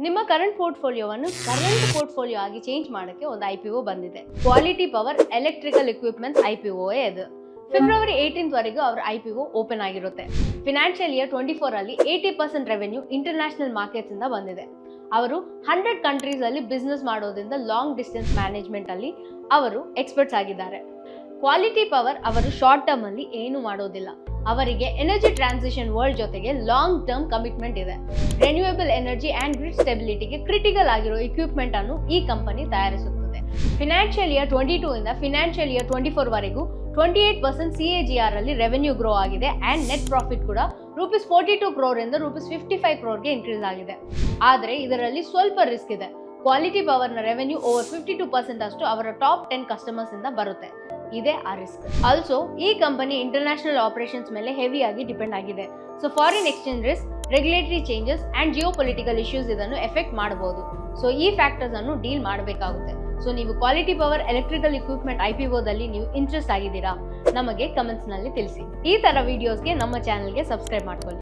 ನಿಮ್ಮ current ಪೋರ್ಟ್ಫೋಲಿಯೋವನ್ನು current portfolio ಆಗಿ change ಮಾಡೋಕ್ಕೆ ಒಂದು IPO ಬಂದಿದೆ. Quality power electrical equipments IPO ಇದು. ಫೆಬ್ರವರಿ 18th ವರೆಗೂ ಅವರ IPO ಓಪನ್ ಆಗಿರುತ್ತೆ. ಫಿನಾನ್ಷಿಯಲ್ ಇಯರ್ 24 ಅಲ್ಲಿ 80% ರೆವೆನ್ಯೂ ಇಂಟರ್ನ್ಯಾಷನಲ್ ಮಾರ್ಕೆಟ್ಸ್ ಇಂದ ಬಂದಿದೆ. ಅವರು 100 ಕಂಟ್ರೀಸ್ ಅಲ್ಲಿ ಬಿಸ್ನೆಸ್ ಮಾಡೋದ್ರಿಂದ ಲಾಂಗ್ ಡಿಸ್ಟೆನ್ಸ್ ಮ್ಯಾನೇಜ್ಮೆಂಟ್ ಅಲ್ಲಿ ಅವರು ಎಕ್ಸ್ಪರ್ಟ್ಸ್ ಆಗಿದ್ದಾರೆ. ಕ್ವಾಲಿಟಿ ಪವರ್ ಅವರು ಶಾರ್ಟ್ ಟರ್ಮ್ ಅಲ್ಲಿ ಏನು ಮಾಡೋದಿಲ್ಲ. ಅವರಿಗೆ ಎನರ್ಜಿ ಟ್ರಾನ್ಸಿಷನ್ ವರ್ಲ್ಡ್ ಜೊತೆಗೆ ಲಾಂಗ್ ಟರ್ಮ್ ಕಮಿಟ್ಮೆಂಟ್ ಇದೆ. ರೆನ್ಯೂಯಬಲ್ ಎನರ್ಜಿ ಅಂಡ್ ಗ್ರಿಡ್ ಸ್ಟೆಬಿಲಿಟಿಗೆ ಕ್ರಿಟಿಕಲ್ ಆಗಿರೋ ಇಕ್ವಿಪ್ಮೆಂಟ್ ಅನ್ನು ಈ ಕಂಪನಿ ತಯಾರಿಸುತ್ತದೆ. ಫಿನಾನ್ಷಿಯಲ್ ಇಯರ್ 22 ಇಂದ ಫಿನಾನ್ಷಿಯಲ್ ಇಯರ್ 24 ವರೆಗೂ 28% CAGR ಅಲ್ಲಿ ರೆವೆನ್ಯೂ ಗ್ರೋ ಆಗಿದೆ ಅಂಡ್ ನೆಟ್ ಪ್ರಾಫಿಟ್ ಕೂಡ ₹42 crore ಇಂದ ₹55 crore ಇನ್ಕ್ರೀಸ್ ಆಗಿದೆ. ಆದರೆ ಇದರಲ್ಲಿ ಸ್ವಲ್ಪ ರಿಸ್ಕ್ ಇದೆ. ಕ್ವಾಲಿಟಿ ಪವರ್ನ ರೆವೆನ್ಯೂ ಓವರ್ 52% ಅಷ್ಟು ಅವರ ಟಾಪ್ 10 ಕಸ್ಟಮರ್ಸ್ ಇಂದ ಬರುತ್ತೆ. ಇದೇ ಆ ರಿಸ್ಕ್. ಆಲ್ಸೋ ಈ ಕಂಪನಿ ಇಂಟರ್ನ್ಯಾಷನಲ್ ಆಪರೇಷನ್ಸ್ ಮೇಲೆ ಹೆವಿಯಾಗಿ ಡಿಪೆಂಡ್ ಆಗಿದೆ. So foreign exchange risk, regulatory changes and Jio political issues ಇದನ್ನು ಎಫೆಕ್ಟ್ ಮಾಡಬಹುದು. ಸೊ ಈ ಫ್ಯಾಕ್ಟರ್ಸ್ ಅನ್ನು ಡೀಲ್ ಮಾಡಬೇಕಾಗುತ್ತೆ. ಸೊ ನೀವು ಕ್ವಾಲಿಟಿ ಪವರ್ ಎಲೆಕ್ಟ್ರಿಕಲ್ ಇಕ್ವಿಪ್ಮೆಂಟ್ IPOದಲ್ಲಿ ನೀವು ಇಂಟ್ರೆಸ್ಟ್ ಆಗಿದ್ದೀರಾ? ನಮಗೆ ಕಮೆಂಟ್ಸ್ ನಲ್ಲಿ ತಿಳಿಸಿ. ಈ ತರ ವಿಡಿಯೋಸ್ಗೆ ನಮ್ಮ ಚಾನೆಲ್ಗೆ ಸಬ್ಸ್ಕ್ರೈಬ್ ಮಾಡ್ಕೊಳ್ಳಿ.